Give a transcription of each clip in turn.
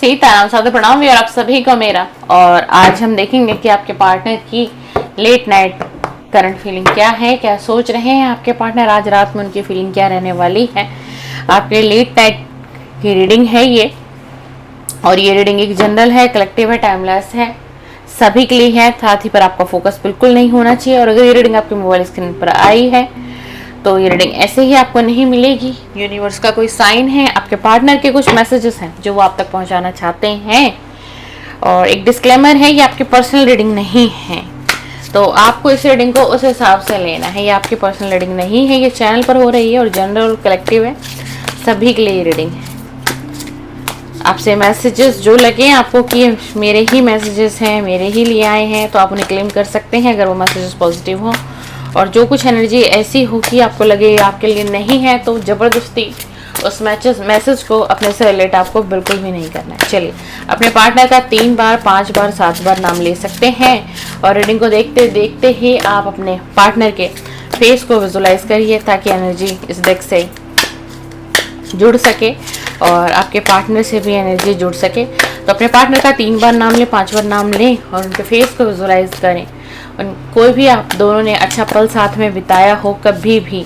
सीताराम साधु प्रणाम और आप सभी को मेरा। और आज हम देखेंगे कि आपके पार्टनर की लेट नाइट करंट फीलिंग क्या है, क्या सोच रहे हैं आपके पार्टनर, आज रात में उनकी फीलिंग क्या रहने वाली है। आपके लेट नाइट की रीडिंग है ये, और ये रीडिंग एक जनरल है, कलेक्टिव है, टाइमलेस है, सभी के लिए है। साथ ही पर आपका फोकस बिल्कुल नहीं होना चाहिए। और अगर ये रीडिंग आपके मोबाइल स्क्रीन पर आई है तो ये रीडिंग ऐसे ही आपको नहीं मिलेगी। यूनिवर्स का कोई साइन है, आपके पार्टनर के कुछ मैसेजेस हैं जो वो आप तक पहुंचाना चाहते हैं। और एक डिस्क्लेमर है, ये आपकी पर्सनल रीडिंग नहीं है, तो आपको इस रीडिंग को उस हिसाब से लेना है। ये आपकी पर्सनल रीडिंग नहीं है, ये चैनल पर हो रही है और जनरल और कलेक्टिव है, सभी के लिए ये रीडिंग है। आपसे मैसेजेस जो लगे आपको कि मेरे ही मैसेजेस हैं, मेरे ही लिए आए हैं, तो आप उन्हें क्लेम कर सकते हैं अगर वो मैसेजेस पॉजिटिव हो। और जो कुछ एनर्जी ऐसी हो कि आपको लगे आपके लिए नहीं है, तो ज़बरदस्ती उस मैसेज को अपने से रिलेट आपको बिल्कुल भी नहीं करना है। चलिए, अपने पार्टनर का 3 बार, 5 बार, 7 बार नाम ले सकते हैं। और रीडिंग को देखते देखते ही आप अपने पार्टनर के फेस को विजुलाइज करिए ताकि एनर्जी इस डेक से जुड़ सके और आपके पार्टनर से भी एनर्जी जुड़ सके। तो अपने पार्टनर का 3 बार नाम लें, 5 बार नाम लें और उनके फेस को विजुलाइज करें। कोई भी आप दोनों ने अच्छा पल साथ में बिताया हो, कभी भी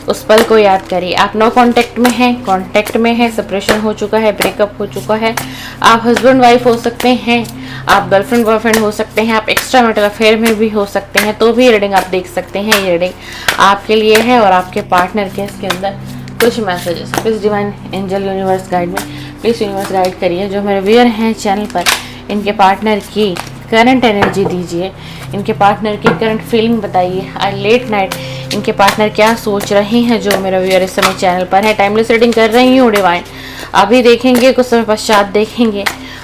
उस पल को याद करिए। आप नो कांटेक्ट में हैं, कांटेक्ट में हैं, सेपरेशन हो चुका है, ब्रेकअप हो चुका है, आप हस्बैंड वाइफ हो सकते हैं, आप गर्लफ्रेंड बॉयफ्रेंड हो सकते हैं, आप एक्स्ट्रा मैरिटल अफेयर में भी हो सकते हैं, तो भी रीडिंग आप देख सकते हैं। ये रीडिंग आपके लिए है और आपके पार्टनर के इसके अंदर कुछ messages. Please divine angel universe guide में प्लीज़ यूनिवर्स गाइड करिए। जो मेरे व्यूअर हैं चैनल पर, इनके पार्टनर की करंट एनर्जी दीजिए, इनके पार्टनर की करंट फीलिंग बताइए। आज लेट नाइट इनके पार्टनर क्या सोच रहे हैं। जो मेरा व्यूअर इस समय चैनल पर है, टाइमलेस रीडिंग कर रही हूँ डिवाइन, अभी देखेंगे, कुछ समय पश्चात देखेंगे,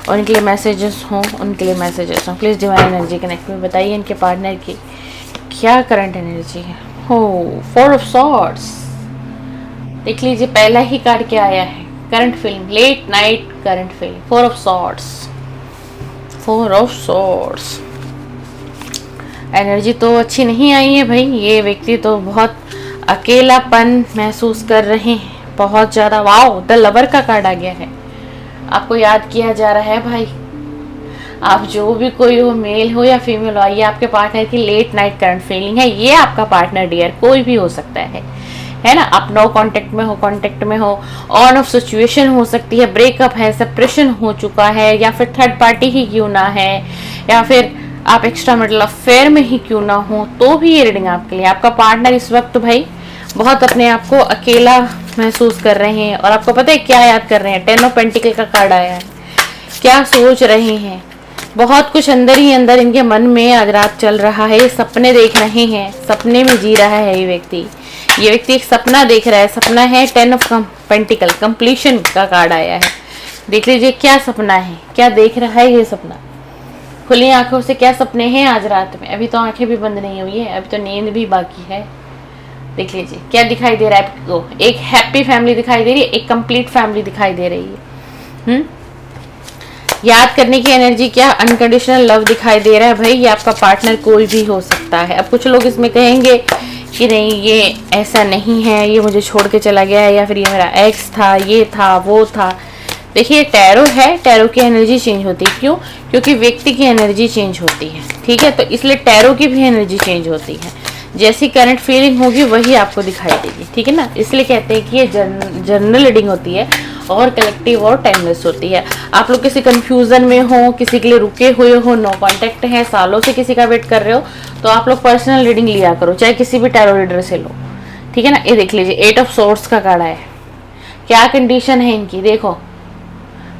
और इनके लिए मैसेजेस हों, उनके लिए मैसेजेस हों। प्लीज़ डिवाइन एनर्जी कनेक्ट में बताइए इनके पार्टनर की क्या करंट एनर्जी है। हो 4 ऑफ सॉर्ड्स, देख लीजिए पहला ही कार्ड क्या आया है, current feeling, late night current feeling, 4 of swords, 4 of swords. Energy तो अच्छी नहीं आई है भाई, ये व्यक्ति तो बहुत अकेलापन महसूस कर रहे हैं, बहुत ज़्यादा। वाओ, द लवर का कार्ड आ गया है, आपको याद किया जा रहा है भाई। आप जो भी कोई हो, मेल हो या फीमेल हो, ये आपके पार्टनर की लेट नाइट करंट फीलिंग है। ये आपका पार्टनर डियर कोई भी हो सकता है ना। आप नो कांटेक्ट में हो, कांटेक्ट में हो, ऑन ऑफ सिचुएशन हो सकती है, ब्रेकअप है, सेपरेशन हो चुका है, या फिर थर्ड पार्टी ही क्यों ना है, या फिर आप एक्स्ट्रा मैरिटल अफेयर में ही क्यों ना हो, तो भी ये रीडिंग आपके लिए। आपका पार्टनर इस वक्त भाई बहुत अपने आप को अकेला महसूस कर रहे हैं, और आपको पता है क्या याद कर रहे हैं, 10 ऑफ पेंटिकल का कार्ड आया है। क्या सोच रहे हैं, बहुत कुछ अंदर ही अंदर इनके मन में आज रात चल रहा है, सपने देख रहे हैं, सपने में जी रहा है ये व्यक्ति। ये व्यक्ति एक सपना देख रहा है, सपना है 10 ऑफ पेंटिकल, कंप्लीशन का कार्ड आया है। देख लीजिए क्या सपना है, क्या देख रहा है ये सपना। खुली आंखों से क्या सपने हैं आज रात में, अभी तो आंखें भी बंद नहीं हुई है, अभी तो नींद भी बाकी है। देख लीजिए क्या दिखाई दे रहा है आपको, एक हैप्पी फैमिली दिखाई दे रही है, एक कंप्लीट फैमिली दिखाई दे रही है। याद करने की एनर्जी, क्या अनकंडीशनल लव दिखाई दे रहा है भाई। ये आपका पार्टनर कोई भी हो सकता है। अब कुछ लोग इसमें कहेंगे कि नहीं ये ऐसा नहीं है, ये मुझे छोड़ के चला गया है, या फिर ये मेरा एक्स था, ये था, वो था। देखिए टैरो है, टैरो की एनर्जी चेंज होती है, क्यों? क्योंकि व्यक्ति की एनर्जी चेंज होती है, ठीक है, तो इसलिए टैरो की भी एनर्जी चेंज होती है। जैसी करंट फीलिंग होगी वही आपको दिखाई देगी, ठीक है ना। इसलिए कहते हैं कि ये जनरल रीडिंग होती है और कलेक्टिव और टाइमलेस होती है। आप लोग किसी कंफ्यूजन में हो, किसी के लिए रुके हुए हो, नो कांटेक्ट है, सालों से किसी का वेट कर रहे हो, तो आप लोग पर्सनल रीडिंग लिया करो, चाहे किसी भी टैरो रीडर से लो, ठीक है ना। ये देख लीजिए 8 ऑफ सोर्ड्स का कार्ड है। क्या कंडीशन है इनकी, देखो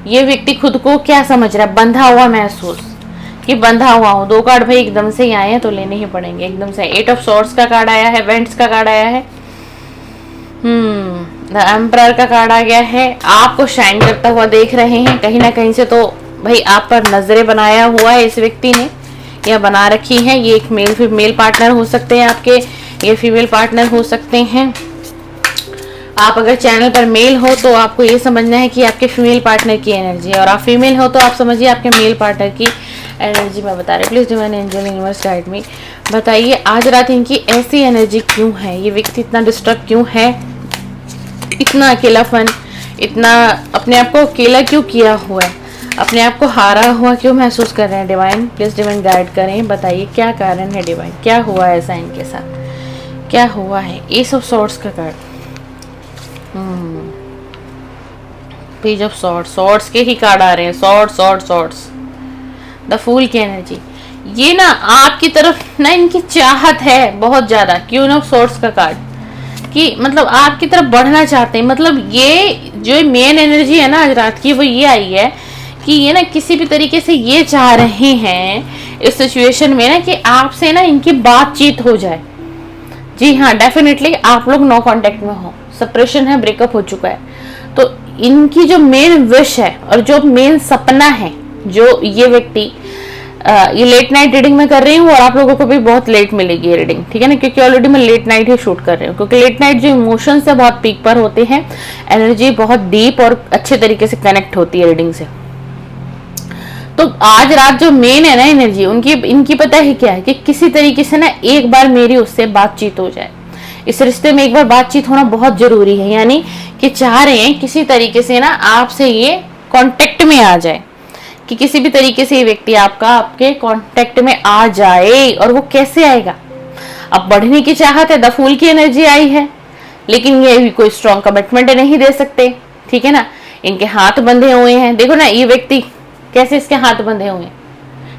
ये व्यक्ति खुद को क्या समझ रहा है, बंधा हुआ महसूस, कि बंधा हुआ हो। 2 कार्ड भाई एकदम से ही आए हैं तो लेने ही पड़ेंगे एकदम से। 8 ऑफ सॉर्ड्स का कार्ड आया है, वेंट्स का कार्ड आया है, द एम्परर का कार्ड आ गया है। आपको शाइन करता हुआ देख रहे हैं कहीं ना कहीं से, तो भाई आप पर नजरें बनाया हुआ है इस व्यक्ति ने, या बना रखी है। ये एक मेल पार्टनर हो सकते हैं आपके, ये फीमेल पार्टनर हो सकते हैं। आप अगर चैनल पर मेल हो तो आपको ये समझना है कि आपके फीमेल पार्टनर की एनर्जी है, और आप फीमेल हो तो आप समझिए आपके मेल पार्टनर की एनर्जी मैं बता रही। Please divine angel universe guide में बताइए आज रात इनकी ऐसी एनर्जी क्यों है, ये व्यक्ति इतना डिस्टर्ब क्यों है, इतना अकेलापन, इतना अपने आप को अकेला क्यों किया हुआ है। अपने आप को हारा हुआ क्यों महसूस कर रहे हैं डिवाइन? प्लीज डिवाइन गाइड करें, बताइए क्या कारण है डिवाइन, क्या हुआ है ऐसा इनके साथ, क्या हुआ है? एस ऑफ सॉर्ड्स का card, page of swords, swords के ही कार्ड आ रहे हैं, सॉर्ड्स, द फूल की एनर्जी। ये ना आपकी तरफ ना इनकी चाहत है बहुत ज्यादा, क्वीन ऑफ सॉर्ड्स का कार्ड, कि मतलब आपकी तरफ बढ़ना चाहते हैं। मतलब ये जो मेन एनर्जी है ना आज रात की, वो ये आई है कि ये ना किसी भी तरीके से ये चाह रहे हैं इस सिचुएशन में ना कि आपसे ना इनकी बातचीत हो जाए। जी हाँ, डेफिनेटली आप लोग नो कांटेक्ट में हो, सेपरेशन है, ब्रेकअप हो चुका है, तो इनकी जो मेन विश है और जो मेन सपना है, जो ये व्यक्ति ये लेट नाइट रीडिंग में कर रही हूँ और आप लोगों को भी बहुत लेट मिलेगी ये रीडिंग, ठीक है ना, क्योंकि ऑलरेडी मैं लेट नाइट ही शूट कर रही हूँ, क्योंकि लेट नाइट जो इमोशंस है बहुत पीक पर होते हैं, एनर्जी बहुत डीप और अच्छे तरीके से कनेक्ट होती है रीडिंग से। तो आज रात जो मेन है ना एनर्जी उनकी, इनकी पता है क्या है कि किसी तरीके से ना एक बार मेरी उससे बातचीत हो जाए, इस रिश्ते में एक बार बातचीत होना बहुत जरूरी है। यानी कि चाह रहे हैं किसी तरीके से ना आपसे ये कांटेक्ट में आ जाए, कि किसी भी तरीके से ये व्यक्ति आपके कांटेक्ट में आ जाए। और वो कैसे आएगा? अब बढ़ने की चाहत है, द फूल की एनर्जी आई है, लेकिन ये भी कोई स्ट्रॉन्ग कमिटमेंट नहीं दे सकते, ठीक है ना, इनके हाथ बंधे हुए हैं। देखो ना ये व्यक्ति कैसे इसके हाथ बंधे हुए हैं,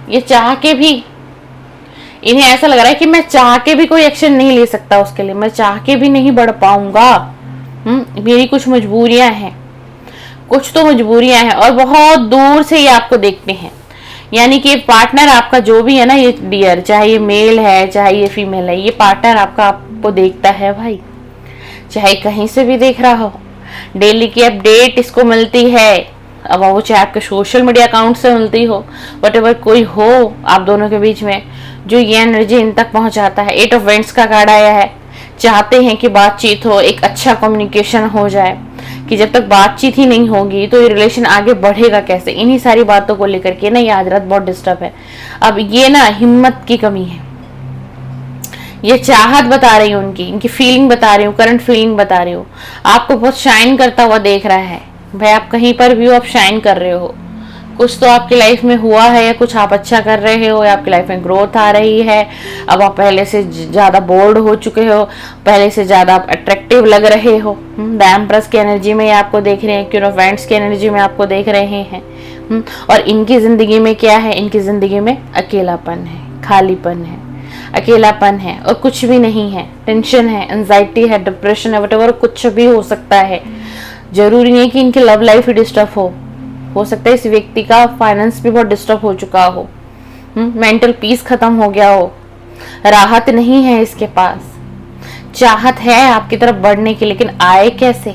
ये चाह के भी इन्हें ऐसा लग रहा है कि मैं चाह के भी कोई एक्शन नहीं ले सकता उसके लिए, मैं चाह के भी नहीं बढ़ पाऊंगा, मेरी कुछ मजबूरियां हैं, कुछ तो मजबूरियां हैं, और बहुत दूर से ये आपको देखते हैं। यानी कि पार्टनर आपका जो भी है ना ये डियर, चाहे ये मेल है चाहे ये फीमेल है, ये पार्टनर आपको देखता है भाई, चाहे कहीं से भी देख रहा हो, डेली की अपडेट इसको मिलती है। अब वो चाहे आपके सोशल मीडिया अकाउंट से मिलती हो, व्हाटएवर कोई हो आप दोनों के बीच में, जो ये एनर्जी इन तक पहुंचाता है। 8 ऑफ वेंट्स का कार्ड आया है, चाहते हैं कि बातचीत हो, एक अच्छा कम्युनिकेशन हो जाए, कि जब तक बातचीत ही नहीं होगी तो ये रिलेशन आगे बढ़ेगा कैसे। इन्हीं सारी बातों को लेकर के ना ये आज रात बहुत डिस्टर्ब है। अब ये ना हिम्मत की कमी है, ये चाहत बता रही हूँ इनकी फीलिंग बता रही हूँ, करंट फीलिंग बता रही हूँ। आपको बहुत शाइन करता हुआ देख रहा है भाई, आप कहीं पर भी हो आप शाइन कर रहे हो, कुछ तो आपकी लाइफ में हुआ है, या कुछ आप अच्छा कर रहे हो, या आपकी लाइफ में ग्रोथ आ रही है। अब आप पहले से ज्यादा बोल्ड हो चुके हो, पहले से ज्यादा आप अट्रैक्टिव लग रहे हो। द एम्प्रेस की एनर्जी में आपको देख रहे हैं, क्वीन ऑफ वेंट्स की एनर्जी में आपको देख रहे हैं। और इनकी जिंदगी में क्या है? इनकी जिंदगी में अकेलापन है, खालीपन है, अकेलापन है और कुछ भी नहीं है। टेंशन है, एंजाइटी है, डिप्रेशन है, व्हाटएवर कुछ भी हो सकता है। जरूरी नहीं कि इनकी लव लाइफ ही डिस्टर्ब हो सकता है इस व्यक्ति का फाइनेंस भी बहुत डिस्टर्ब हो चुका हो, मेंटल पीस खत्म हो गया हो, राहत नहीं है इसके पास। चाहत है आपकी तरफ बढ़ने की, लेकिन आए कैसे,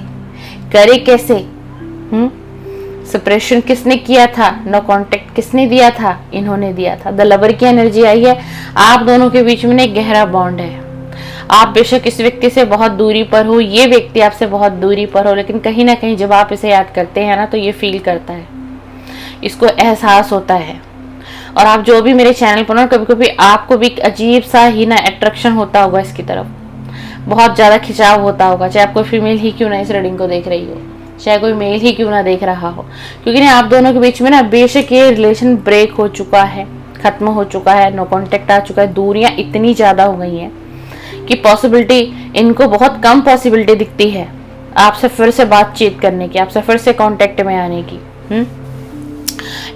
करे कैसे? सेपरेशन किसने किया था? नो कांटेक्ट किसने दिया था? इन्होंने दिया था। द लवर की एनर्जी आई है, आप दोनों के बीच में एक गहरा बॉन्ड है। आप बेशक इस व्यक्ति से बहुत दूरी पर हो, ये व्यक्ति आपसे बहुत दूरी पर हो, लेकिन कहीं ना कहीं जब आप इसे याद करते हैं ना तो ये फील करता है, इसको एहसास होता है। और आप जो भी मेरे चैनल पर ना, कभी कभी आपको भी अजीब सा ही ना अट्रैक्शन होता होगा इसकी तरफ, बहुत ज्यादा खिंचाव होता होगा, चाहे आप कोई फीमेल ही क्यों ना इस रीडिंग को देख रही हो, चाहे कोई मेल ही क्यों ना देख रहा हो। क्योंकि ना आप दोनों के बीच में ना बेशक ये रिलेशन ब्रेक हो चुका है, खत्म हो चुका है, नो कॉन्टेक्ट आ चुका है, दूरियां इतनी ज्यादा हो गई हैं कि पॉसिबिलिटी इनको बहुत कम पॉसिबिलिटी दिखती है आपसे फिर से बातचीत करने की, आपसे फिर से कांटेक्ट में आने की।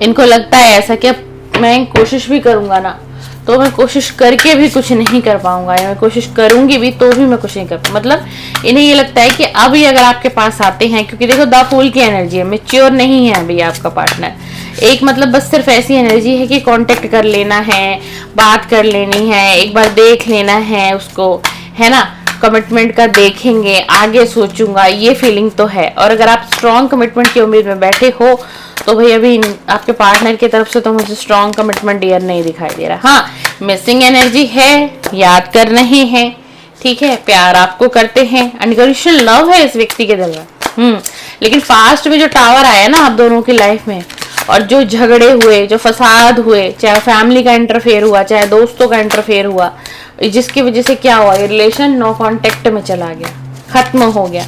इनको लगता है ऐसा कि अब मैं कोशिश भी करूंगा ना तो मैं कोशिश करके भी कुछ नहीं कर पाऊंगा, या मैं कोशिश करूंगी भी तो भी मैं कुछ नहीं कर पाऊंगा। मतलब इन्हें ये लगता है कि अभी अगर आपके पास आते हैं, क्योंकि देखो द फूल की एनर्जी है, मेच्योर नहीं है अभी आपका पार्टनर। एक मतलब बस सिर्फ ऐसी एनर्जी है कि कांटेक्ट कर लेना है, बात कर लेनी है, एक बार देख लेना है उसको, है ना, कमिटमेंट का देखेंगे, आगे सोचूंगा, ये फीलिंग तो है। और अगर आप स्ट्रॉन्ग कमिटमेंट की उम्मीद में बैठे हो तो भाई अभी आपके पार्टनर की तरफ से तो मुझे स्ट्रॉन्ग कमिटमेंट डियर नहीं दिखाई दे रहा। हाँ, मिसिंग एनर्जी है, याद कर रहे हैं, ठीक है, प्यार आपको करते हैं, अनकंडीशनल लव है इस व्यक्ति के दिल में। लेकिन पास्ट में जो टावर आया ना आप दोनों की लाइफ में, और जो झगड़े हुए, जो फसाद हुए, चाहे फैमिली का इंटरफेयर हुआ, चाहे दोस्तों का इंटरफेयर हुआ, जिसकी वजह से क्या हुआ, ये रिलेशन नो कांटेक्ट में चला गया, खत्म हो गया।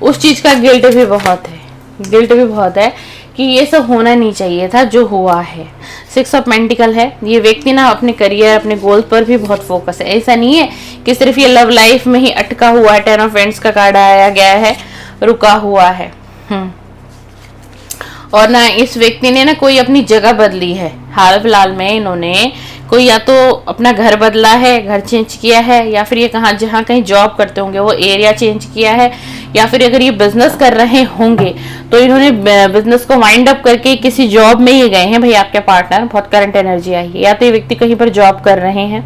उस चीज का गिल्ट भी बहुत है, गिल्ट भी बहुत है कि ये सब होना नहीं चाहिए था जो हुआ है। 6 ऑफ पेंटिकल है। ये व्यक्ति ना अपने करियर, अपने गोल पर भी बहुत फोकस है। ऐसा नहीं है कि सिर्फ ये लव लाइफ में ही अटका हुआ है। 10 ऑफ वेंट्स का कार्ड आया गया है, रुका हुआ है। और ना इस व्यक्ति ने ना कोई अपनी जगह बदली है। हाल फिलहाल में इन्होंने कोई या तो अपना घर बदला है, घर चेंज किया है, या फिर ये कहाँ जहाँ कहीं जॉब करते होंगे वो एरिया चेंज किया है, या फिर अगर ये बिजनेस कर रहे होंगे तो इन्होंने बिजनेस को वाइंड अप करके किसी जॉब में ये गए हैं। भाई आपके पार्टनर, बहुत करंट एनर्जी आई है। या तो ये व्यक्ति कहीं पर जॉब कर रहे हैं,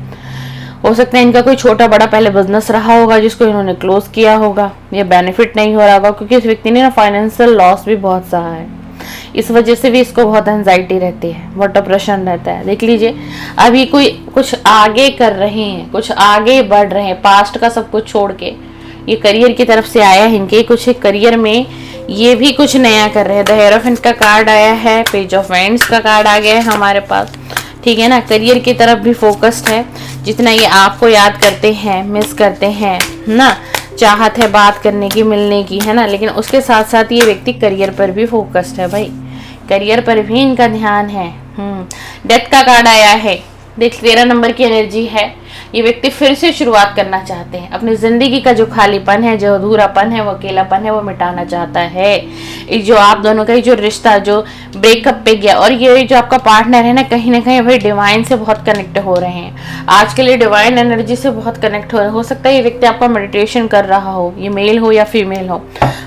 हो सकता है इनका कोई छोटा बड़ा पहले बिजनेस रहा होगा जिसको इन्होंने क्लोज किया होगा, ये बेनिफिट नहीं हो रहा होगा, क्योंकि इस व्यक्ति ने ना फाइनेंशियल लॉस भी बहुत सहा है। इस वजह से भी इसको बहुत एंजाइटी रहती है, बहुत डिप्रेशन रहता है। देख लीजिए, अभी कोई कुछ आगे कर रहे हैं, कुछ आगे बढ़ रहे हैं, पास्ट का सब कुछ छोड़ के ये करियर की तरफ से आया है। इनके कुछ करियर में ये भी कुछ नया कर रहे हैं। द हेरोफेंट का कार्ड आया है, पेज ऑफ वेंड्स का कार्ड आ गया है हमारे पास, ठीक है ना। करियर की तरफ भी फोकस्ड है। जितना ये आपको याद करते हैं, मिस करते हैं ना, चाहत है बात करने की, मिलने की, है ना, लेकिन उसके साथ साथ ये व्यक्ति करियर पर भी फोकस्ड है। भाई करियर पर भी इनका ध्यान है। डेथ का कार्ड आया है। देख 13 नंबर की एनर्जी है। ये व्यक्ति फिर से शुरुआत करना चाहते हैं। अपनी जिंदगी का जो खालीपन है, जो अधूरापन है, वो अकेलापन है, वो मिटाना चाहता है। जो आप दोनों का जो रिश्ता जो ब्रेकअप पे गया, और ये जो आपका पार्टनर है ना कहीं भाई डिवाइन से बहुत कनेक्ट हो रहे हैं। आज के लिए डिवाइन एनर्जी से बहुत कनेक्ट हो रहे हैं। हो सकता है ये व्यक्ति आपका मेडिटेशन कर रहा हो, ये मेल हो या फीमेल हो,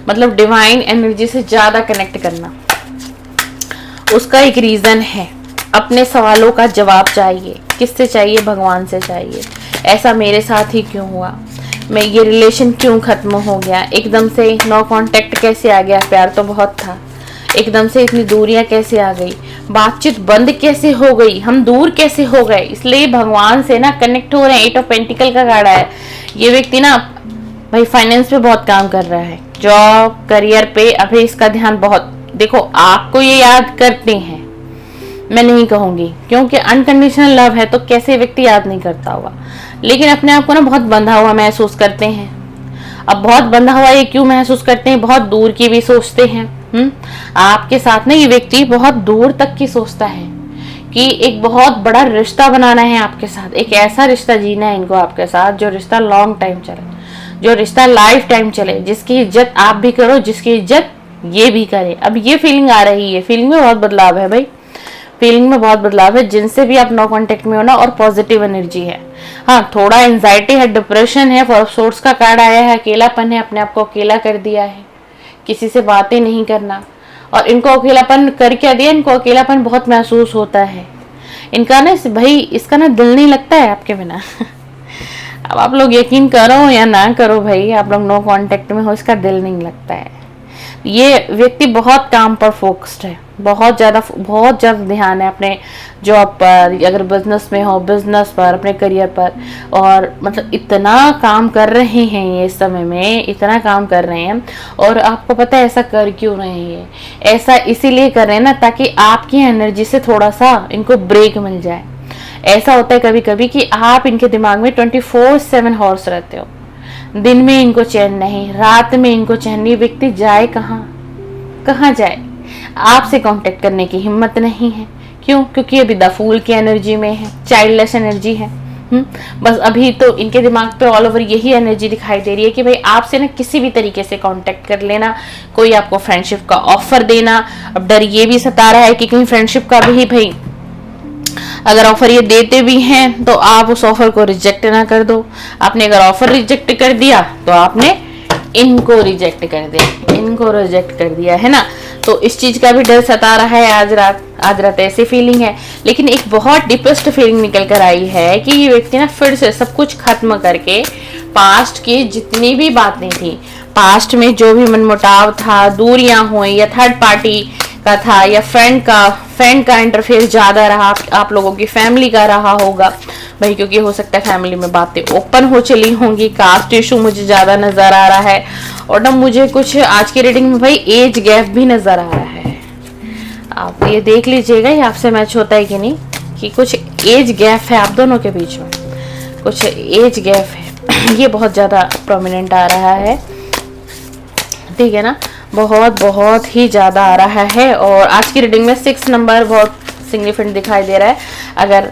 मतलब डिवाइन एनर्जी से ज्यादा कनेक्ट करना उसका एक रीजन है। अपने सवालों का जवाब चाहिए। किससे चाहिए? भगवान से चाहिए। ऐसा मेरे साथ ही क्यों हुआ? मैं ये रिलेशन क्यों खत्म हो गया? एकदम से नो कांटेक्ट कैसे आ गया? प्यार तो बहुत था, एकदम से इतनी दूरियां कैसे आ गई? बातचीत बंद कैसे हो गई? हम दूर कैसे हो गए? इसलिए भगवान से ना कनेक्ट हो रहे हैं। 8 ऑफ पेंटिकल का कार्ड है। ये व्यक्ति ना भाई फाइनेंस पे बहुत काम कर रहा है, जॉब करियर पे अभी इसका ध्यान बहुत। देखो आपको ये याद करते हैं, मैं नहीं कहूंगी, क्योंकि अनकंडीशनल लव है तो कैसे व्यक्ति याद नहीं करता होगा, लेकिन अपने आप को ना बहुत बंधा हुआ महसूस करते हैं। अब बहुत बंधा हुआ ये क्यों महसूस करते हैं? बहुत दूर की भी सोचते हैं। आपके साथ ना ये व्यक्ति बहुत दूर तक की सोचता है कि एक बहुत बड़ा रिश्ता बनाना है आपके साथ, एक ऐसा रिश्ता जीना है इनको आपके साथ जो रिश्ता लॉन्ग टाइम चले, जो रिश्ता लाइफ टाइम चले, जिसकी इज्जत आप भी करो, जिसकी इज्जत ये भी करे। अब ये फीलिंग आ रही है। फीलिंग में बहुत बदलाव है भाई, फीलिंग में बहुत बदलाव है। जिनसे भी आप नो कांटेक्ट में हो ना, और पॉजिटिव एनर्जी है। हाँ, थोड़ा एंजाइटी है, डिप्रेशन है, फॉर सोर्स का कार्ड आया है, अकेलापन है, अपने आप को अकेला कर दिया है, किसी से बातें नहीं करना। और इनको अकेलापन कर क्या दिया? इनको अकेलापन बहुत महसूस होता है। इनका ना भाई इसका ना दिल नहीं लगता है आपके बिना। अब आप लोग यकीन करो या ना करो भाई, आप लोग नो कांटेक्ट में हो, इसका दिल नहीं लगता है। ये व्यक्ति बहुत काम पर फोकस्ड है, बहुत ज्यादा ध्यान है अपने जॉब पर, अगर बिजनेस में हो बिजनेस पर, अपने करियर पर। और मतलब इतना काम कर रहे हैं ये इस समय में, इतना काम कर रहे हैं। और आपको पता है ऐसा कर क्यों रहे हैं? ऐसा इसीलिए कर रहे हैं ना ताकि आपकी एनर्जी से थोड़ा सा इनको ब्रेक मिल जाए। ऐसा होता है कभी कभी कि आप इनके दिमाग में 24/7 हॉर्स रहते हो। दिन में इनको चैन नहीं, रात में इनको चैन नहीं। व्यक्ति जाए कहाँ जाए? आपसे कांटेक्ट करने की हिम्मत नहीं है। क्यों? क्योंकि अभी द फूल की एनर्जी में है, चाइल्डलेस एनर्जी है। बस अभी तो इनके दिमाग पे ऑल ओवर यही एनर्जी दिखाई दे रही है कि भाई आपसे ना किसी भी तरीके से कांटेक्ट कर लेना, कोई आपको फ्रेंडशिप का ऑफर देना। अब डर ये भी सता रहा है कि कहीं फ्रेंडशिप का भी भाई अगर ऑफर ये देते भी हैं तो आप उस ऑफर को रिजेक्ट ना कर दो। आपने अगर ऑफर रिजेक्ट कर दिया तो आपने इनको रिजेक्ट कर दिया, है ना। तो इस चीज का भी डर सता रहा है आज रात ऐसी फीलिंग है। लेकिन एक बहुत डीपेस्ट फीलिंग निकल कर आई है कि ये व्यक्ति ना फिर से सब कुछ खत्म करके पास्ट की जितनी भी बातें थी, पास्ट में जो भी मनमुटाव था, दूरियां हुई, या थर्ड पार्टी का था, या फ्रेंड का इंटरफेयर ज्यादा रहा, आप लोगों की फैमिली का रहा होगा भाई, क्योंकि हो सकता है फैमिली में बातें ओपन हो चली होंगी। कास्ट इशू मुझे ज्यादा नजर आ रहा है। और ना मुझे कुछ आज की रीडिंग में भाई एज गैप भी नजर आ रहा है। आप ये देख लीजिएगा ये आपसे मैच होता है कि नहीं, कि कुछ एज गैप है आप दोनों के बीच में, कुछ एज गैप है। ये बहुत ज्यादा प्रोमिनेंट आ रहा है, ठीक है ना। बहुत बहुत ही ज़्यादा आ रहा है। और आज की रीडिंग में 6 नंबर बहुत सिग्निफिकेंट दिखाई दे रहा है। अगर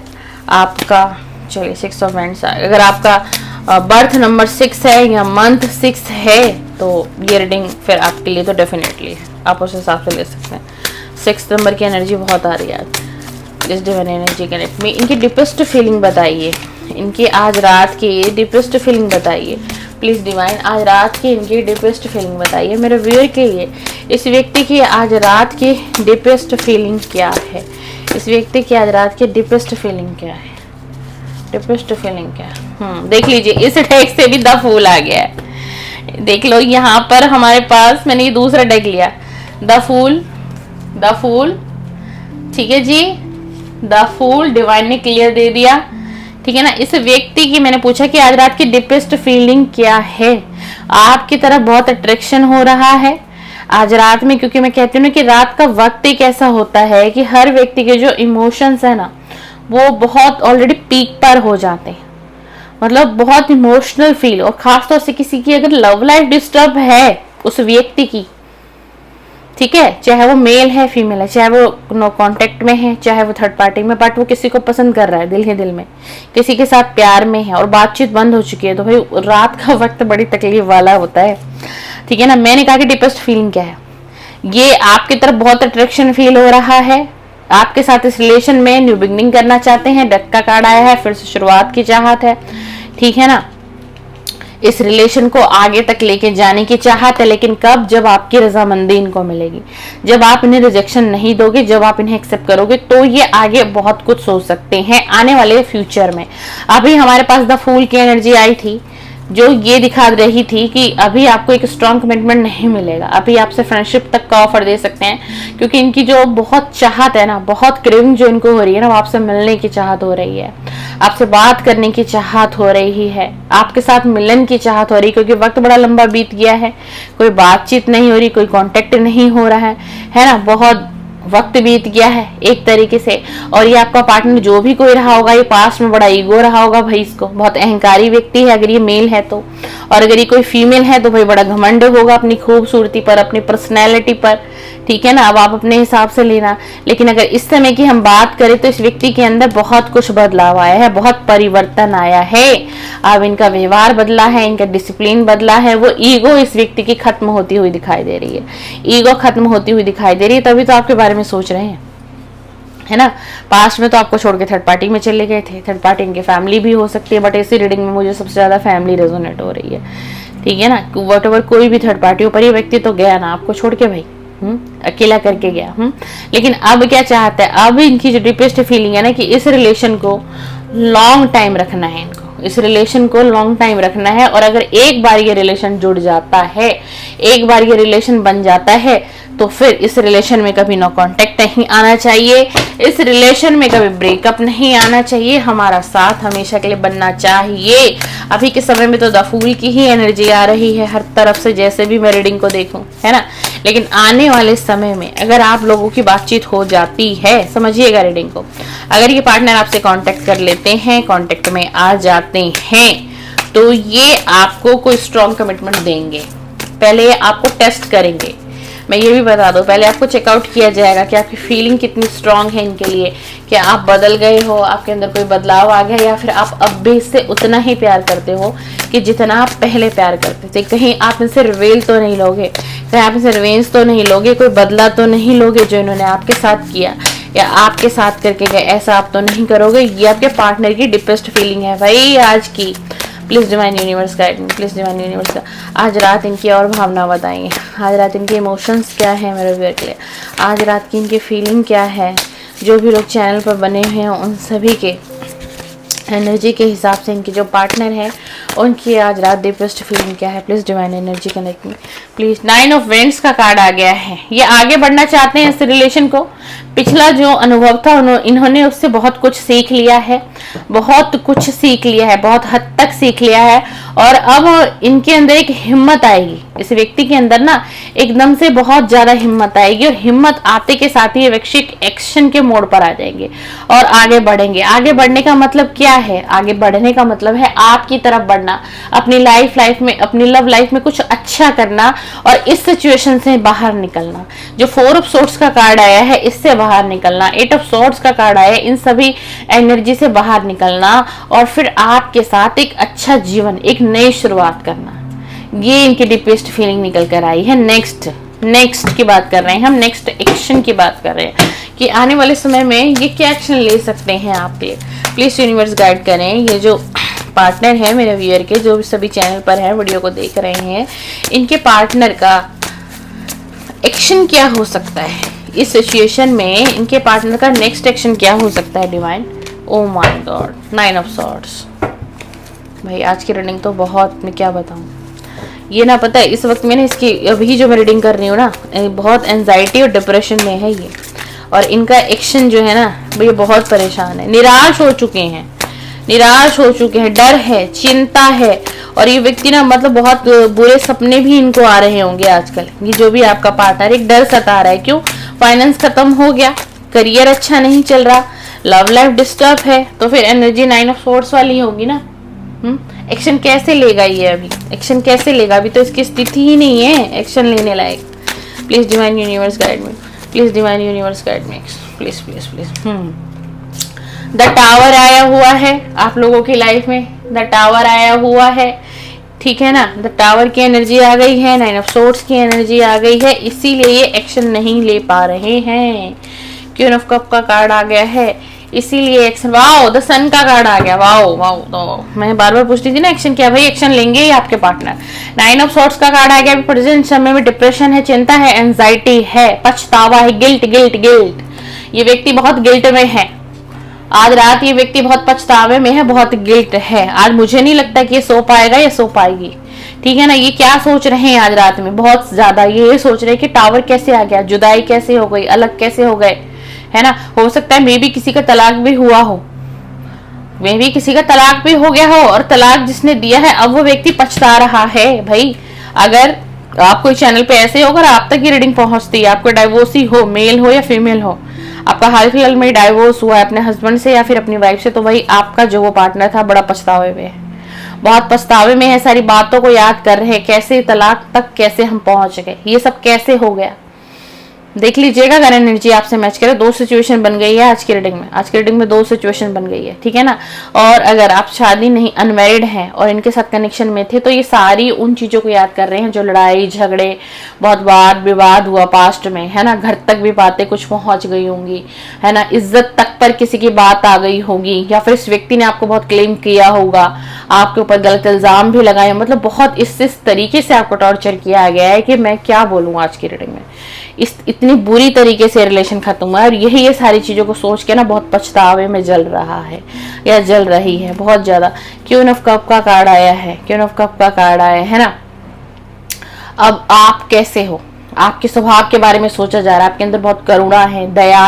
आपका, चलिए 6 ऑफ वांड्स, अगर आपका बर्थ नंबर 6 है या मंथ 6 है तो ये रीडिंग फिर आपके लिए तो डेफिनेटली आप उस हिसाब से ले सकते हैं। 6 नंबर की एनर्जी बहुत आ रही है आज। इस डिवाइन एनर्जी कनेक्ट में इनकी डीपेस्ट फीलिंग बताइए, इनकी आज रात की डीपेस्ट फीलिंग बताइए प्लीज डिवाइन। आज रात की इनकी डीपेस्ट फीलिंग बताइए मेरे व्यूअर के लिए। इस व्यक्ति की आज रात की डीपेस्ट फीलिंग क्या है? इस व्यक्ति की आज रात की डीपेस्ट फीलिंग क्या है? डीपेस्ट फीलिंग क्या है? देख लीजिए, इस डेक से भी द फूल आ गया है। देख लो यहाँ पर हमारे पास, मैंने ये दूसरा डेक लिया, द फूल, द फूल, ठीक है जी, द फूल डिवाइन ने क्लियर दे दिया, ठीक है ना। इस व्यक्ति की मैंने पूछा कि आज रात की डीपेस्ट फीलिंग क्या है? आपकी तरफ बहुत अट्रैक्शन हो रहा है आज रात में, क्योंकि मैं कहती हूँ ना कि रात का वक्त एक ऐसा होता है कि हर व्यक्ति के जो इमोशंस है ना वो बहुत ऑलरेडी पीक पर हो जाते हैं, मतलब बहुत इमोशनल फील। और खासतौर से किसी की अगर लव लाइफ डिस्टर्ब है उस व्यक्ति की, ठीक है, चाहे वो मेल है फीमेल है, चाहे वो नो कांटेक्ट में है, चाहे वो थर्ड पार्टी में, बट वो किसी को पसंद कर रहा है दिल ही दिल में, किसी के साथ प्यार में है और बातचीत बंद हो चुकी है, तो भाई रात का वक्त बड़ी तकलीफ वाला होता है, ठीक है ना। मैंने कहा कि डीपेस्ट फीलिंग क्या है? ये आपकी तरफ बहुत अट्रैक्शन फील हो रहा है, आपके साथ इस रिलेशन में न्यू बिगनिंग करना चाहते हैं। डक का कार्ड आया है, फिर से शुरुआत की चाहत है, ठीक है ना। इस रिलेशन को आगे तक लेके जाने की चाहत है, लेकिन कब? जब आपकी रजामंदी इनको मिलेगी, जब आप इन्हें रिजेक्शन नहीं दोगे, जब आप इन्हें एक्सेप्ट करोगे, तो ये आगे बहुत कुछ सोच सकते हैं आने वाले फ्यूचर में। अभी हमारे पास द फूल की एनर्जी आई थी जो ये दिखा रही थी कि अभी आपको एक स्ट्रॉन्ग कमिटमेंट नहीं मिलेगा, अभी आपसे फ्रेंडशिप तक का ऑफर दे सकते हैं, क्योंकि इनकी जो बहुत चाहत है ना, बहुत क्रेविंग जो इनको हो रही है ना, वो आपसे मिलने की चाहत हो रही है, आपसे बात करने की चाहत हो रही है, आपके साथ मिलन की चाहत हो रही है, क्योंकि वक्त बड़ा लंबा बीत गया है, कोई बातचीत नहीं हो रही, कोई कांटेक्ट नहीं हो रहा है ना, बहुत वक्त बीत गया है एक तरीके से। और ये आपका पार्टनर जो भी कोई रहा होगा, ये पास्ट में बड़ा ईगो रहा होगा भाई, इसको बहुत अहंकारी व्यक्ति है अगर ये मेल है तो, और अगर ये कोई फीमेल है तो भाई बड़ा घमंड होगा अपनी खूबसूरती पर, अपनी पर्सनैलिटी पर, ठीक है ना। अब आप अपने हिसाब से लेना, लेकिन अगर इस समय की हम बात करें तो इस व्यक्ति के अंदर बहुत कुछ बदलाव आया है, बहुत परिवर्तन आया है। अब इनका व्यवहार बदला है, इनका डिसिप्लिन बदला है, वो ईगो इस व्यक्ति की खत्म होती हुई दिखाई दे रही है, ईगो खत्म होती हुई दिखाई दे रही है, तभी तो आपके बारे में सोच रहे हैं, है ना। पास्ट में तो आपको छोड़ के थर्ड पार्टी में चले गए थे, थर्ड पार्टी इनके फैमिली भी हो सकती है, बट इसी रीडिंग में मुझे सबसे ज्यादा फैमिली रेजोनेट हो रही है, ठीक है ना। व्हाटएवर कोई भी थर्ड पार्टी ऊपर, ये व्यक्ति तो गया ना आपको छोड़ के भाई, अकेला करके गया। लेकिन अब क्या चाहता है? अब इनकी जो डीपेस्ट फीलिंग है ना कि इस रिलेशन को लॉन्ग टाइम रखना है, इनको इस रिलेशन को लॉन्ग टाइम रखना है। और अगर एक बार ये रिलेशन जुड़ जाता है, एक बार ये रिलेशन बन जाता है, तो फिर इस रिलेशन में कभी नो कांटेक्ट नहीं आना चाहिए, इस रिलेशन में कभी ब्रेकअप नहीं आना चाहिए, हमारा साथ हमेशा के लिए बनना चाहिए। अभी के समय में तो द फूल की ही एनर्जी आ रही है हर तरफ से, जैसे भी मैं रीडिंग को देखूं, है ना। लेकिन आने वाले समय में अगर आप लोगों की बातचीत हो जाती है, समझिएगा रीडिंग को, अगर ये पार्टनर आपसे कांटेक्ट कर लेते हैं, कांटेक्ट में आ जाते हैं, तो ये आपको कोई स्ट्रॉन्ग कमिटमेंट देंगे। पहले ये आपको टेस्ट करेंगे, मैं ये भी बता दूं, पहले आपको चेकआउट किया जाएगा कि आपकी फीलिंग कितनी स्ट्रांग है इनके लिए, क्या आप बदल गए हो, आपके अंदर कोई बदलाव आ गया, या फिर आप अब भी इससे उतना ही प्यार करते हो कि जितना आप पहले प्यार करते थे। कहीं आप इनसे रिवेल तो नहीं लोगे, कहीं आप इनसे रिवेंज तो नहीं लोगे, कोई बदला तो नहीं लोगे जो इन्होंने आपके साथ किया या आपके साथ करके गए, ऐसा आप तो नहीं करोगे। ये आपके पार्टनर की डीपेस्ट फीलिंग है भाई आज की। Please divine universe guide me, please divine universe का आज रात इनकी और भावना बताएंगे, आज रात इनके इमोशंस क्या है मेरे व्यूअर के लिए, आज रात की इनकी फीलिंग क्या है। जो भी लोग चैनल पर बने हुए हैं उन सभी के एनर्जी के हिसाब से इनकी जो पार्टनर है उनकी आज रात डीपेस्ट फीलिंग क्या है। प्लीज डिवाइन एनर्जी कनेक्ट में, प्लीज। 9 ऑफ वेंट्स का कार्ड आ गया है, ये आगे बढ़ना चाहते हैं इस रिलेशन को, पिछला जो अनुभव था इन्होंने उससे बहुत कुछ सीख लिया है, बहुत कुछ सीख लिया है, बहुत हद तक सीख लिया है। और अब इनके अंदर एक हिम्मत आएगी, इस व्यक्ति के अंदर ना एकदम से बहुत ज्यादा हिम्मत आएगी, और हिम्मत आते के साथ ही ये व्यक्ति एक्शन के मोड पर आ जाएंगे और आगे बढ़ेंगे। आगे बढ़ने का मतलब क्या है? आगे बढ़ने का मतलब है आपकी तरफ बढ़ना, अपनी लाइफ में, अपनी लव लाइफ में कुछ अच्छा करना और इस सिचुएशन से बाहर निकलना। जो 4 ऑफ सोर्ड्स का कार्ड आया है इससे बाहर निकलना, 8 ऑफ सोर्ड्स का कार्ड आया है, इन सभी एनर्जी से बाहर निकलना और फिर आपके साथ एक अच्छा जीवन, एक नई शुरुआत करना। ये इनकी डीपेस्ट फीलिंग निकल कर आई है। नेक्स्ट की बात कर रहे हैं हम, नेक्स्ट एक्शन की बात कर रहे हैं कि आने वाले समय में ये क्या एक्शन ले सकते हैं आप पे। प्लीज यूनिवर्स गाइड करें। ये जो पार्टनर है मेरे व्यूअर के, जो भी सभी चैनल पर है, वीडियो को देख रहे हैं, इनके पार्टनर का एक्शन क्या हो सकता है इस सिचुएशन में? इनके पार्टनर का नेक्स्ट एक्शन क्या हो सकता है divine? Oh my God, 9 of swords. भाई आज की रीडिंग तो बहुत, मैं क्या बताऊं, ये ना पता है इस वक्त में ना, इसकी अभी जो मैं रीडिंग कर रही हूँ ना, बहुत एंजाइटी और डिप्रेशन में है ये। और इनका एक्शन जो है ना, ये बहुत परेशान है, निराश हो चुके हैं, डर है, चिंता है। और ये व्यक्ति ना मतलब बहुत बुरे सपने भी इनको आ रहे होंगे आजकल। ये जो भी आपका पार्टनर, एक डर सता रहा है। क्यों? फाइनेंस खत्म हो गया, करियर अच्छा नहीं चल रहा, लव लाइफ डिस्टर्ब है, तो फिर एनर्जी 9 ऑफ सोर्ड्स वाली होगी ना। एक्शन कैसे लेगा ये? अभी एक्शन कैसे लेगा? अभी तो इसकी स्थिति ही नहीं है एक्शन लेने लायक। Please divine universe guide me, please divine universe guide me, please please please. The tower आया हुआ है आप लोगों की लाइफ में, द टावर आया हुआ है, ठीक है ना। द टावर की एनर्जी आ गई है, 9 ऑफ सोर्ड्स की एनर्जी आ गई है, इसीलिए ये एक्शन नहीं ले पा रहे हैं। क्वीन ऑफ कप का कार्ड आ गया है, इसीलिए एक्शन। वाओ, द सन का कार्ड आ गया। वाओ वाओ, तो मैं बार बार पूछती थी ना एक्शन क्या? भाई एक्शन लेंगे ही आपके पार्टनर। 9 ऑफ सॉर्ड्स का कार्ड आ गया। प्रेजेंट समय में डिप्रेशन है, चिंता है, एंजाइटी है, पछतावा है, गिल्ट। ये व्यक्ति बहुत गिल्ट में है। आज रात ये व्यक्ति बहुत पछतावे में है, बहुत गिल्ट है। आज मुझे नहीं लगता कि ये सो पाएगा या सो पाएगी, ठीक है ना। ये क्या सोच रहे हैं आज रात में? बहुत ज्यादा ये सोच रहे हैं कि टावर कैसे आ गया, जुदाई कैसे हो गई, अलग कैसे हो गए, है ना। हो सकता है मे भी किसी का तलाक भी हुआ हो, मे भी किसी का तलाक भी हो गया हो, और तलाक जिसने दिया है अब वो व्यक्ति पछता रहा है। भाई अगर आप कोई चैनल पे ऐसे हो, अगर आप तक ये रीडिंग पहुंचती है, आपको डाइवोर्सी हो, मेल हो या फीमेल हो, आपका हाल फिलहाल में डाइवोर्स हुआ है अपने हस्बैंड से या फिर अपनी वाइफ से, तो भाई आपका जो वो पार्टनर था बड़ा पछतावे में है, बहुत पछतावे में है। सारी बातों को याद कर रहे हैं, कैसे तलाक तक कैसे हम पहुंच गए, ये सब कैसे हो गया। देख लीजिएगा अगर एनर्जी आपसे मैच करे। 2 सिचुएशन बन गई है आज की रीडिंग में, आज की रीडिंग में 2 सिचुएशन बन गई है, ठीक है ना। और अगर आप शादी नहीं, अनमैरिड हैं और इनके साथ कनेक्शन में थे, तो ये सारी उन चीजों को याद कर रहे हैं जो लड़ाई झगड़े, बहुत वाद विवाद हुआ पास्ट में, है ना। घर तक भी बातें कुछ पहुंच गई होंगी, है ना। इज्जत तक पर किसी की बात आ गई होगी, या फिर इस व्यक्ति ने आपको बहुत क्लेम किया होगा, आपके ऊपर गलत इल्जाम भी लगाए, मतलब बहुत इस तरीके से आपको टॉर्चर किया गया है कि मैं क्या बोलूँ। आज की रीडिंग में इतनी बुरी तरीके से रिलेशन खत्म हुआ है, और यही ये सारी चीजों को सोच के ना बहुत पछतावे में जल रहा है या जल रही है बहुत ज्यादा। क्वीन ऑफ कप का कार्ड आया है, क्वीन ऑफ कप का कार्ड आया है ना। अब आप कैसे हो, आपके स्वभाव के बारे में सोचा जा रहा है। आपके अंदर बहुत करुणा है, दया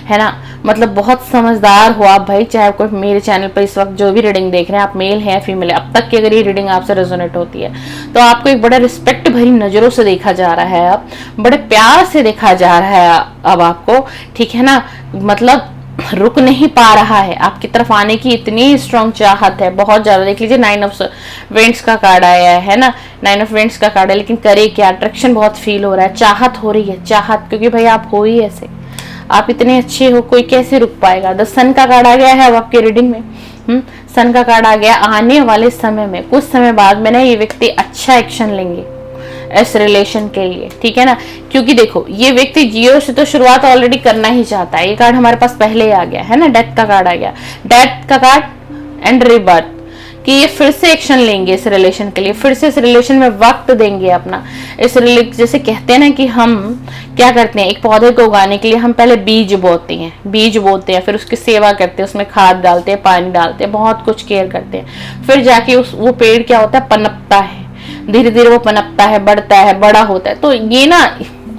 है ना। मतलब बहुत समझदार हो आप भाई। चाहे कोई मेरे चैनल पर इस वक्त जो भी रीडिंग देख रहे हैं, आप मेल हैं फीमेल है, अब तक की अगर ये रीडिंग आपसे रेजोनेट होती है तो आपको एक बड़ा रिस्पेक्ट भरी नजरों से देखा जा रहा है, अब बड़े प्यार से देखा जा रहा है अब आपको, ठीक है ना। मतलब रुक नहीं पा रहा है, आपकी तरफ आने की इतनी स्ट्रॉन्ग चाहत है, बहुत ज्यादा। देख लीजिए 9 ऑफ वेंट्स का कार्ड आया है ना, 9 ऑफ वेंट्स का कार्ड है, लेकिन करे क्या, अट्रैक्शन बहुत फील हो रहा है, चाहत हो रही है, चाहत, क्योंकि भाई आप हो ही ऐसे, आप इतने अच्छे हो, कोई कैसे रुक पाएगा। द सन का कार्ड आ गया है अब आपके रीडिंग में, सन का कार्ड आ गया। आने वाले समय में, कुछ समय बाद में ना ये व्यक्ति अच्छा एक्शन लेंगे इस रिलेशन के लिए, ठीक है ना। क्योंकि देखो ये व्यक्ति जीरो से तो शुरुआत ऑलरेडी करना ही चाहता है। ये कार्ड हमारे पास पहले ही आ गया है ना, डेथ का कार्ड आ गया, डेथ का कार्ड एंड रिबर्थ, कि ये फिर से एक्शन लेंगे इस रिलेशन के लिए, फिर से इस रिलेशन में वक्त देंगे अपना। इस जैसे कहते हैं ना कि हम क्या करते हैं, एक पौधे को उगाने के लिए हम पहले बीज बोते हैं, फिर उसकी सेवा करते हैं, उसमें खाद डालते हैं, पानी डालते हैं, बहुत कुछ केयर करते हैं, फिर जाके वो पेड़ क्या होता है, पनपता है, धीरे धीरे वो पनपता है, बढ़ता है, बड़ा होता है। तो ये ना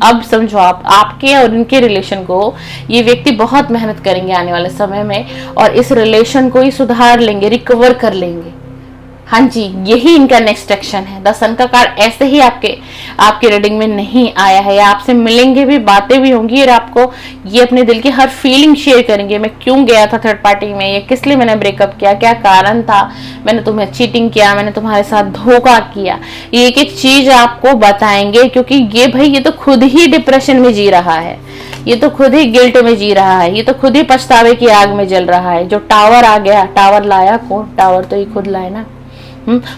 अब समझो आप, आपके और उनके रिलेशन को ये व्यक्ति बहुत मेहनत करेंगे आने वाले समय में, और इस रिलेशन को ही सुधार लेंगे, रिकवर कर लेंगे। हाँ जी, यही इनका नेक्स्ट एक्शन है। द सन का कार्ड ऐसे ही आपके रीडिंग में नहीं आया है, या आपसे मिलेंगे भी, बातें भी होंगी, और आपको ये अपने दिल की हर फीलिंग शेयर करेंगे। मैं क्यों गया था थर्ड पार्टी में, ये किस लिए मैंने ब्रेकअप किया, क्या कारण था, मैंने तुम्हें चीटिंग किया, मैंने तुम्हारे साथ धोखा किया, ये एक एक चीज आपको बताएंगे। क्योंकि ये भाई, ये तो खुद ही डिप्रेशन में जी रहा है, ये तो खुद ही गिल्ट में जी रहा है, ये तो खुद ही पछतावे की आग में जल रहा है। जो टावर आ गया, टावर लाया कौन? टावर तो ये खुद लाए ना।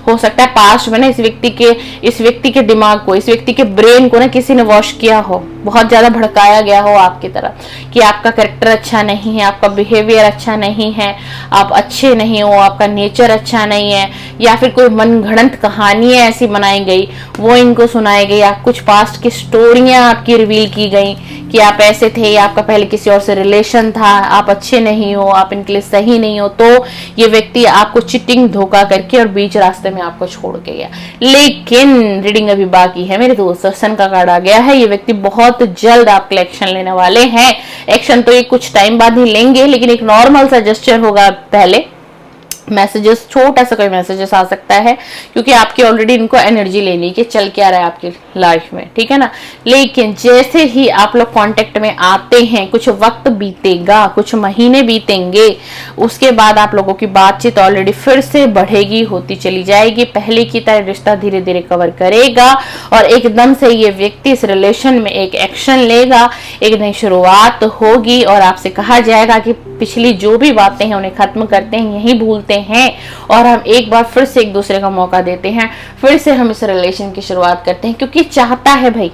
हो सकता है पास्ट में ना इस व्यक्ति के दिमाग को, इस व्यक्ति के ब्रेन को ना किसी ने वॉश किया हो, बहुत ज्यादा भड़काया गया हो आपकी तरफ कि आपका कैरेक्टर अच्छा नहीं है, आपका बिहेवियर अच्छा नहीं है, आप अच्छे नहीं हो, आपका नेचर अच्छा नहीं है, या फिर कोई मनगढ़ंत कहानियां ऐसी बनाई गई, वो इनको सुनाई गई, आप कुछ पास्ट की स्टोरियां आपकी रिवील की गई कि आप ऐसे थे, या आपका पहले किसी और से रिलेशन था, आप अच्छे नहीं हो, आप इनके लिए सही नहीं हो। तो ये व्यक्ति आपको चिटिंग, धोखा करके और बीच रास्ते में आपको छोड़ के गया। लेकिन रीडिंग अभी बाकी है मेरे दोस्त। सन का कार्ड आ गया है, ये व्यक्ति बहुत जल्द आपके एक्शन लेने वाले हैं। एक्शन तो ये कुछ टाइम बाद ही लेंगे, लेकिन एक नॉर्मल सा जेस्चर होगा पहले। मैसेजेस, छोटा सा कोई मैसेजेस आ सकता है, क्योंकि आपकी ऑलरेडी इनको एनर्जी लेनी कि चल क्या रहा है आपकी लाइफ में, ठीक है ना। लेकिन जैसे ही आप लोग कांटेक्ट में आते हैं, कुछ वक्त बीतेगा, कुछ महीने बीतेंगे, उसके बाद आप लोगों की बातचीत ऑलरेडी फिर से बढ़ेगी, होती चली जाएगी, पहले की तरह रिश्ता धीरे धीरे कवर करेगा, और एकदम से ये व्यक्ति इस रिलेशन में एक एक्शन लेगा, एक नई शुरुआत होगी, और आपसे कहा जाएगा कि पिछली जो भी बातें हैं उन्हें खत्म करते हैं, यही भूलते हैं, और हम एक बार फिर से एक दूसरे का मौका देते हैं, फिर से हम इस रिलेशन की शुरुआत करते हैं। क्योंकि चाहता है भाई,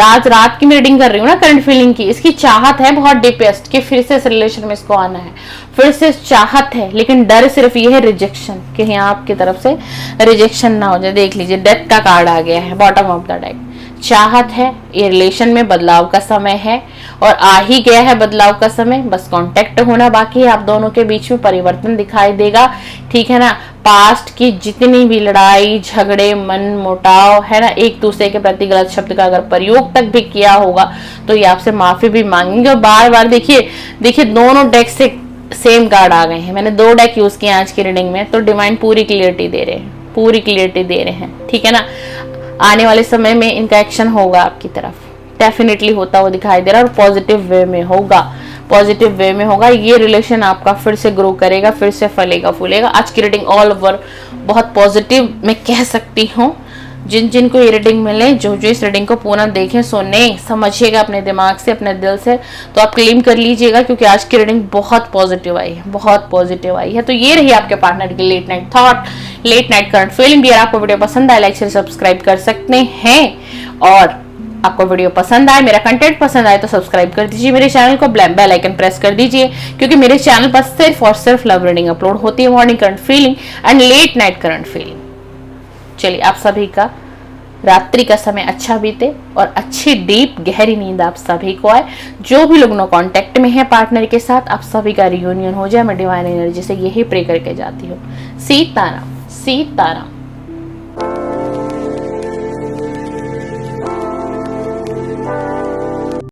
आज रात की मैं रीडिंग कर रही हूँ ना करंट फीलिंग की, इसकी चाहत है बहुत डीपेस्ट कि फिर से इस रिलेशन में इसको आना है, फिर से चाहत है। लेकिन डर सिर्फ ये है रिजेक्शन, कि यहाँ आपकी तरफ से रिजेक्शन ना हो जाए। देख लीजिए, डेथ का कार्ड आ गया है बॉटम ऑफ द डेक। चाहत है, ये रिलेशन में बदलाव का समय है, और आ ही गया है बदलाव का समय, बस कांटेक्ट होना बाकी है। आप दोनों के बीच में परिवर्तन दिखाई देगा, ठीक है ना। पास्ट की जितनी भी लड़ाई झगड़े, मन मुटाव है ना, एक दूसरे के प्रति गलत शब्द का अगर प्रयोग तक भी किया होगा, तो ये आपसे माफी भी मांगेंगे। और बार बार देखिए दोनों डेक से सेम कार्ड आ गए हैं। मैंने 2 डेक यूज किए आज की रीडिंग में, तो डिवाइन पूरी क्लियरिटी दे रहे हैं, पूरी क्लियरिटी दे रहे हैं, ठीक है ना। आने वाले समय में इनका एक्शन होगा आपकी तरफ, डेफिनेटली होता हुआ दिखाई दे रहा है, और पॉजिटिव वे में होगा, पॉजिटिव वे में होगा। ये रिलेशन आपका फिर से ग्रो करेगा, फिर से फलेगा फूलेगा। आज की रीडिंग ऑल ओवर बहुत पॉजिटिव मैं कह सकती हूँ। जिन को ये रीडिंग मिले, जो इस रीडिंग को पूरा देखें, सुने, समझिएगा अपने दिमाग से, अपने दिल से, तो आप क्लेम कर लीजिएगा, क्योंकि आज की रीडिंग बहुत पॉजिटिव आई है, बहुत पॉजिटिव आई है। तो ये रही आपके पार्टनर की late night thought, late night current feeling. भी आपको वीडियो पसंद आए, लाइक शेयर सब्सक्राइब कर सकते हैं, और आपको वीडियो पसंद आए, मेरा कंटेंट पसंद आए, तो सब्सक्राइब कर दीजिए मेरे चैनल को, बेल आइकन प्रेस कर दीजिए, क्योंकि मेरे चैनल पर सिर्फ और सिर्फ लव रीडिंग अपलोड होती है, morning current feeling and let night current feeling. चलिए, आप सभी का रात्रि का समय अच्छा बीते, और अच्छी डीप गहरी नींद आप सभी को आए। जो भी लोग नो कांटेक्ट में है पार्टनर के साथ, आप सभी का रियूनियन हो जाए। मैं डिवाइन एनर्जी से यही प्रे करके जाती हूँ। सीताराम, सीताराम।